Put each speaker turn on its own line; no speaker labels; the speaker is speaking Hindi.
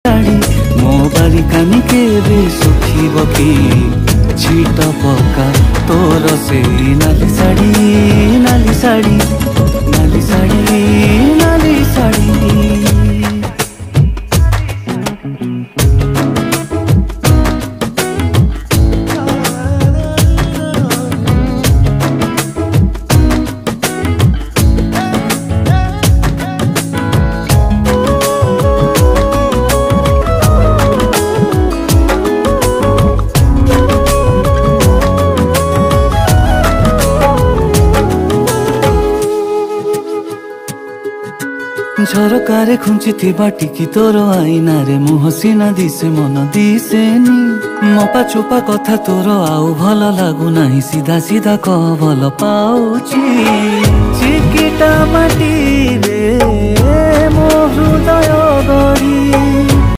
शाड़ी मो बारिकानी केबे सुखिब कि छिट पका तोर से नाली साड़ी नाली साड़ी नाली साड़ी नाली साड़ी। झरकारे खुंची बाटिकी तोर आईना रे मुह सीना दिसे मन दिसेनी मपा चोपा कथा तोर आउ भल लागू नाही सीधा सीधा कह भल पाउची चिकिटा माटी रे